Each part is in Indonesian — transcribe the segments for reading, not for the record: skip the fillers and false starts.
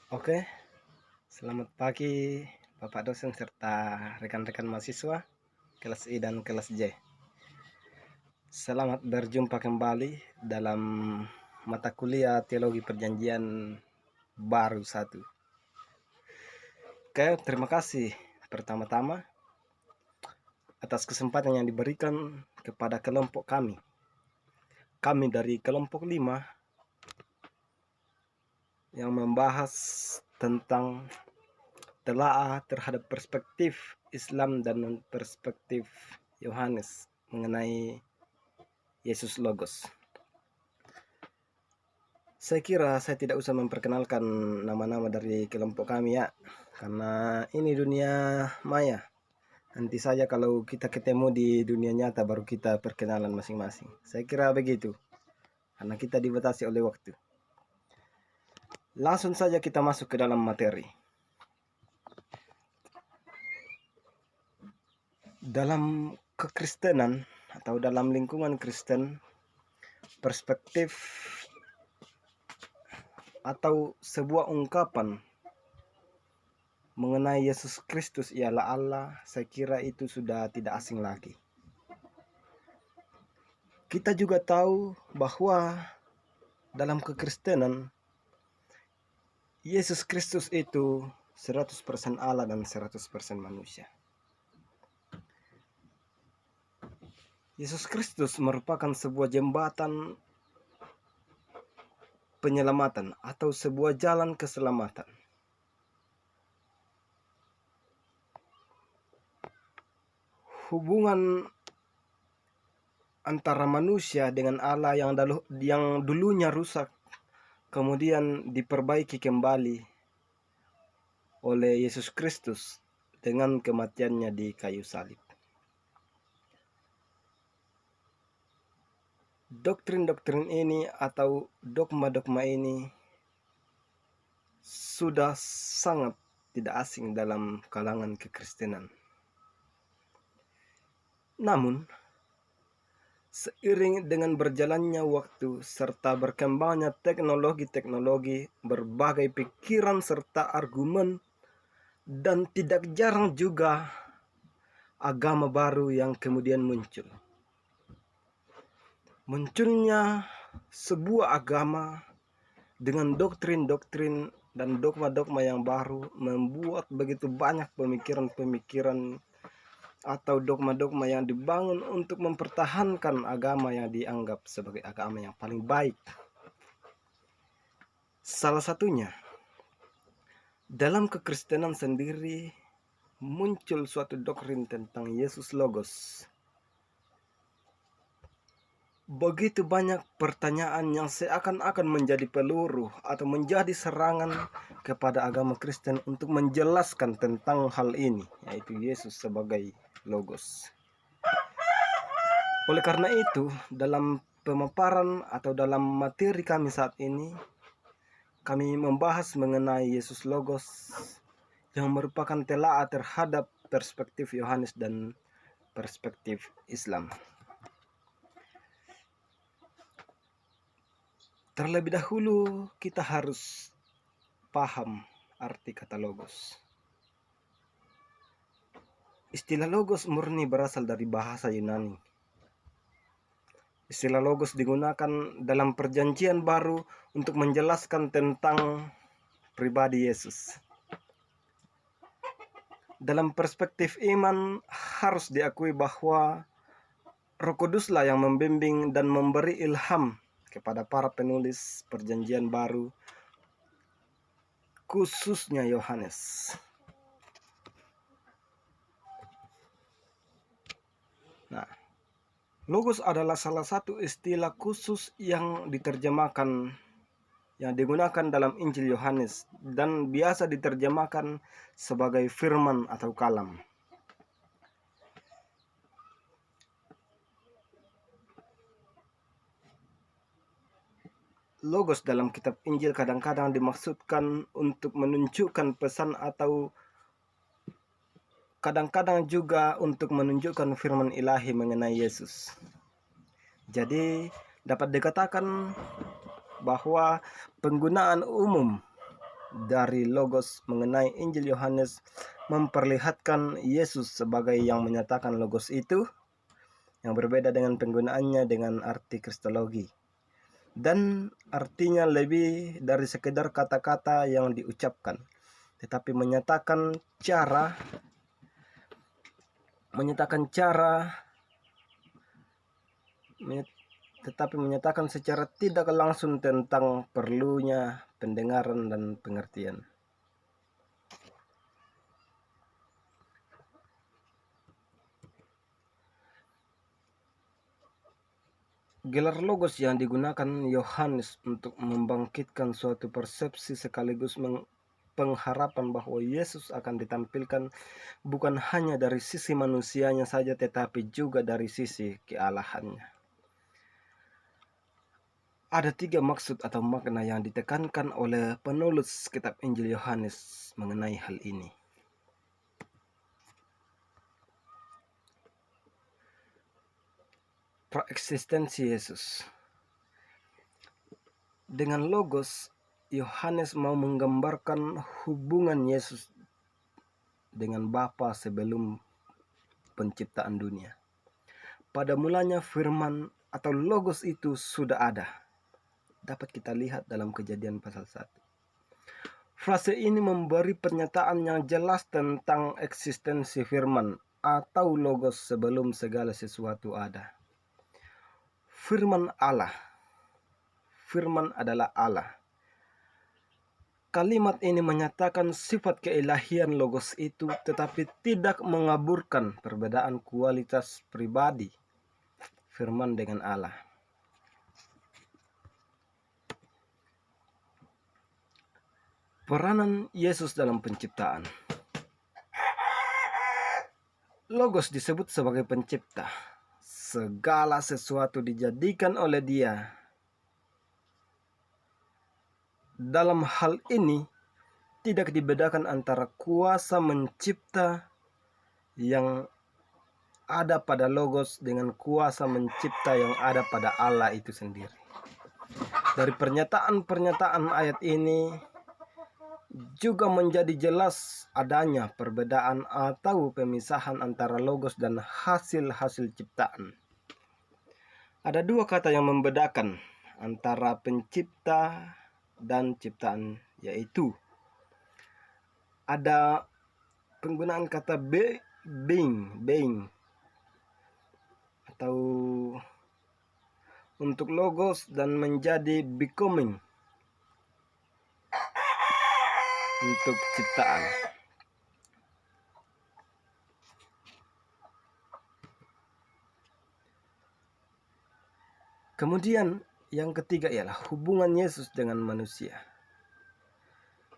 Oke, selamat pagi Bapak dosen serta rekan-rekan mahasiswa kelas I dan kelas J. Selamat berjumpa kembali dalam mata kuliah Teologi Perjanjian baru 1. Oke, terima kasih pertama-tama atas kesempatan yang diberikan kepada kelompok kami. Kami dari kelompok 5 yang membahas tentang telaah terhadap perspektif Islam dan perspektif Yohanes mengenai Yesus Logos. Saya kira saya tidak usah memperkenalkan nama-nama dari kelompok kami ya, karena ini dunia maya. Nanti saja kalau kita ketemu di dunia nyata baru kita perkenalan masing-masing. Saya kira begitu, karena kita dibatasi oleh waktu. Langsung saja kita masuk ke dalam materi. Dalam kekristenan atau dalam lingkungan Kristen, perspektif atau sebuah ungkapan mengenai Yesus Kristus ialah Allah, saya kira itu sudah tidak asing lagi. Kita juga tahu bahwa dalam kekristenan Yesus Kristus itu 100% Allah dan 100% manusia. Yesus Kristus merupakan sebuah jembatan penyelamatan atau sebuah jalan keselamatan. Hubungan antara manusia dengan Allah yang dulunya rusak kemudian diperbaiki kembali oleh Yesus Kristus dengan kematiannya di kayu salib. Doktrin-doktrin ini atau dogma-dogma ini sudah sangat tidak asing dalam kalangan kekristenan. Namun, seiring dengan berjalannya waktu serta berkembangnya teknologi-teknologi, berbagai pikiran serta argumen, dan tidak jarang juga agama baru yang kemudian muncul. Munculnya sebuah agama dengan doktrin-doktrin dan dogma-dogma yang baru membuat begitu banyak pemikiran-pemikiran atau dogma-dogma yang dibangun untuk mempertahankan agama yang dianggap sebagai agama yang paling baik. Salah satunya, dalam kekristenan sendiri muncul suatu doktrin tentang Yesus Logos. Begitu banyak pertanyaan yang seakan-akan menjadi peluru atau menjadi serangan kepada agama Kristen untuk menjelaskan tentang hal ini, yaitu Yesus sebagai Logos. Oleh karena itu, dalam pemaparan atau dalam materi kami saat ini, kami membahas mengenai Yesus Logos yang merupakan telaah terhadap perspektif Yohanes dan perspektif Islam. Terlebih dahulu kita harus paham arti kata logos. Istilah logos murni berasal dari bahasa Yunani. Istilah logos digunakan dalam perjanjian baru untuk menjelaskan tentang pribadi Yesus. Dalam perspektif iman harus diakui bahwa Roh Kuduslah yang membimbing dan memberi ilham kepada para penulis perjanjian baru, khususnya Yohanes. Nah, logos adalah salah satu istilah khusus yang diterjemahkan, yang digunakan dalam Injil Yohanes dan biasa diterjemahkan sebagai firman atau kalam. Logos dalam kitab Injil kadang-kadang dimaksudkan untuk menunjukkan pesan atau kadang-kadang juga untuk menunjukkan firman ilahi mengenai Yesus. Jadi dapat dikatakan bahwa penggunaan umum dari Logos mengenai Injil Yohanes memperlihatkan Yesus sebagai yang menyatakan Logos itu, yang berbeda dengan penggunaannya dengan arti kristologi. Dan artinya lebih dari sekedar kata-kata yang diucapkan, tetapi menyatakan secara tidak langsung tentang perlunya pendengaran dan pengertian. Gelar Logos yang digunakan Yohanes untuk membangkitkan suatu persepsi sekaligus pengharapan bahwa Yesus akan ditampilkan bukan hanya dari sisi manusianya saja, tetapi juga dari sisi kealahannya. Ada 3 maksud atau makna yang ditekankan oleh penulis kitab Injil Yohanes mengenai hal ini. Praeksistensi Yesus. Dengan Logos, Yohanes mau menggambarkan hubungan Yesus dengan Bapa sebelum penciptaan dunia. Pada mulanya firman atau Logos itu sudah ada. Dapat kita lihat dalam Kejadian pasal 1. Frase ini memberi pernyataan yang jelas tentang eksistensi firman atau Logos sebelum segala sesuatu ada. Firman adalah Allah. Kalimat ini menyatakan sifat keilahian Logos itu, tetapi tidak mengaburkan perbedaan kualitas pribadi firman dengan Allah. Peranan Yesus dalam penciptaan. Logos disebut sebagai pencipta. Segala sesuatu dijadikan oleh Dia. Dalam hal ini tidak dibedakan antara kuasa mencipta yang ada pada Logos dengan kuasa mencipta yang ada pada Allah itu sendiri. Dari pernyataan-pernyataan ayat ini juga menjadi jelas adanya perbedaan atau pemisahan antara Logos dan hasil-hasil ciptaan. Ada 2 kata yang membedakan antara pencipta dan ciptaan, yaitu ada penggunaan kata being atau untuk Logos dan menjadi becoming untuk ciptaan. Kemudian yang ketiga ialah hubungan Yesus dengan manusia.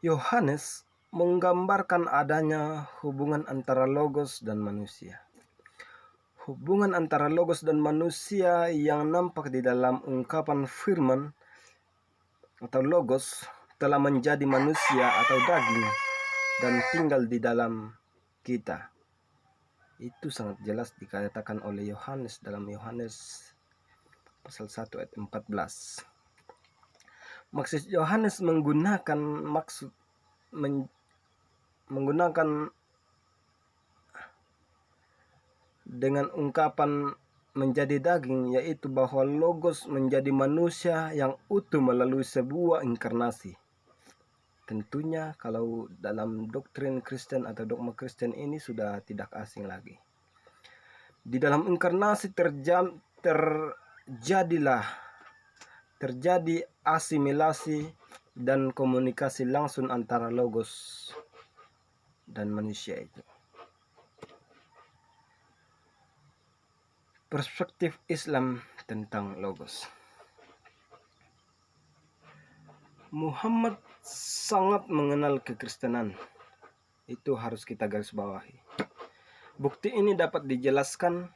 Yohanes menggambarkan adanya hubungan antara Logos dan manusia. Hubungan antara Logos dan manusia yang nampak di dalam ungkapan firman atau Logos telah menjadi manusia atau daging dan tinggal di dalam kita. Itu sangat jelas dikatakan oleh Yohanes dalam Yohanes pasal 1 ayat 14. Maksud Yohanes menggunakan dengan ungkapan menjadi daging, yaitu bahwa Logos menjadi manusia yang utuh melalui sebuah inkarnasi. Tentunya kalau dalam doktrin Kristen atau dogma Kristen ini sudah tidak asing lagi. Di dalam inkarnasi terjadi asimilasi dan komunikasi langsung antara Logos dan manusia itu. Perspektif Islam tentang Logos. Muhammad sangat mengenal kekristenan. Itu harus kita garis bawahi. Bukti ini dapat dijelaskan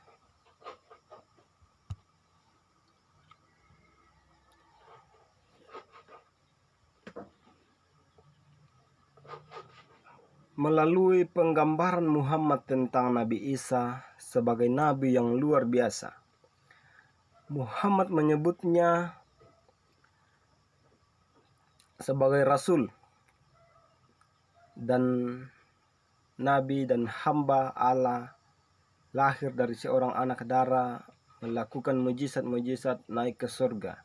melalui penggambaran Muhammad tentang Nabi Isa sebagai nabi yang luar biasa. Muhammad menyebutnya sebagai rasul dan nabi dan hamba Allah lahir dari seorang anak darah, melakukan mujizat-mujizat, naik ke surga.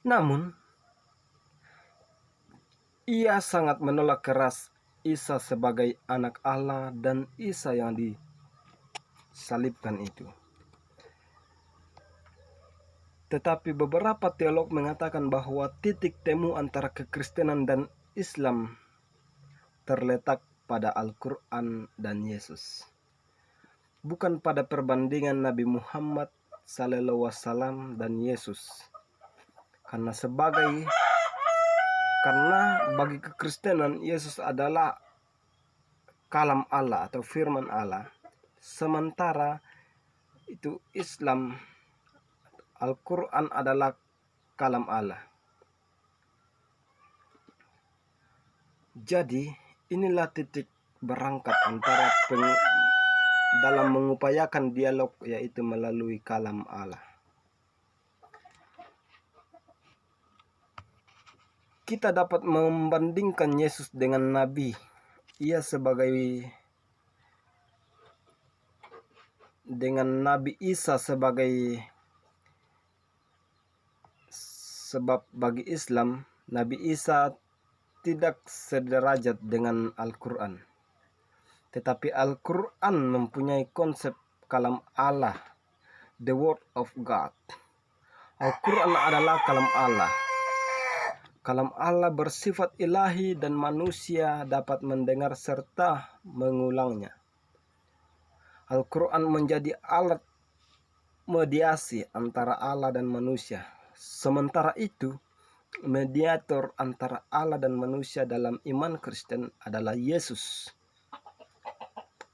Namun ia sangat menolak keras Isa sebagai anak Allah dan Isa yang disalibkan itu. Tetapi beberapa teolog mengatakan bahwa titik temu antara kekristenan dan Islam terletak pada Al-Quran dan Yesus, bukan pada perbandingan Nabi Muhammad SAW dan Yesus. Karena bagi kekristenan Yesus adalah kalam Allah atau firman Allah, sementara itu Islam Al-Quran adalah kalam Allah. Jadi inilah titik berangkat antara dalam mengupayakan dialog, yaitu melalui kalam Allah. Kita dapat membandingkan Yesus dengan Nabi. Ia dengan Nabi Isa sebab bagi Islam Nabi Isa tidak sederajat dengan Al-Quran. Tetapi Al-Quran mempunyai konsep kalam Allah, the word of God. Al-Quran adalah kalam Allah. Kalam Allah bersifat ilahi dan manusia dapat mendengar serta mengulangnya. Al-Quran menjadi alat mediasi antara Allah dan manusia. Sementara itu, mediator antara Allah dan manusia dalam iman Kristen adalah Yesus.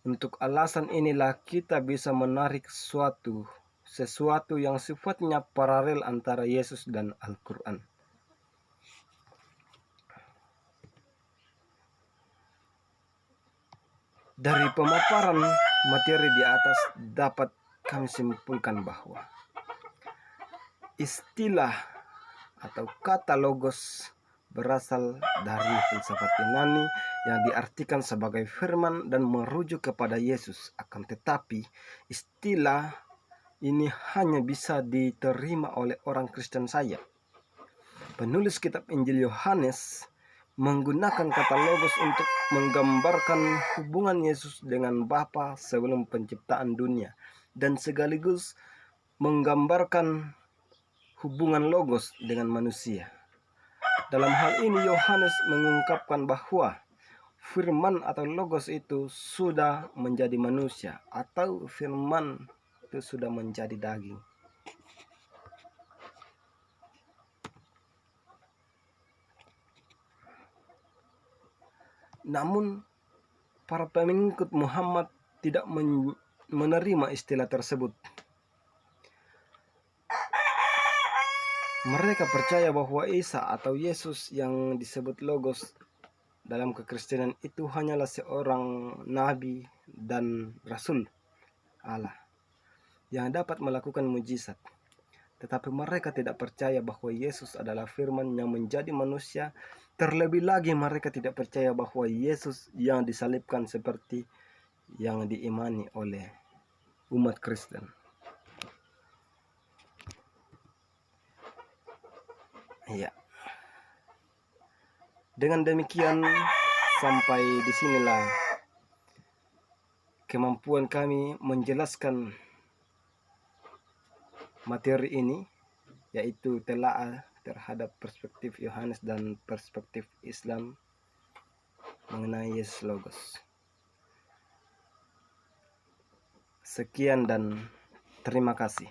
Untuk alasan inilah kita bisa menarik sesuatu yang sifatnya paralel antara Yesus dan Al-Quran. Dari pemaparan materi di atas dapat kami simpulkan bahwa istilah atau kata logos berasal dari filsafat Yunani yang diartikan sebagai firman dan merujuk kepada Yesus. Akan tetapi istilah ini hanya bisa diterima oleh orang Kristen saja. Penulis kitab Injil Yohanes menggunakan kata logos untuk menggambarkan hubungan Yesus dengan Bapa sebelum penciptaan dunia, dan sekaligus menggambarkan hubungan logos dengan manusia. Dalam hal ini Yohanes mengungkapkan bahwa firman atau logos itu sudah menjadi manusia, atau firman itu sudah menjadi daging. Namun para pengikut Muhammad tidak menerima istilah tersebut. Mereka percaya bahwa Isa atau Yesus yang disebut Logos dalam kekristenan itu hanyalah seorang nabi dan rasul Allah yang dapat melakukan mujizat. Tetapi mereka tidak percaya bahwa Yesus adalah firman yang menjadi manusia. Terlebih lagi mereka tidak percaya bahwa Yesus yang disalibkan seperti yang diimani oleh umat Kristen. Ya. Dengan demikian sampai disinilah kemampuan kami menjelaskan materi ini, yaitu telaah terhadap perspektif Yohanes dan perspektif Islam mengenai Yesus Logos. Sekian dan terima kasih.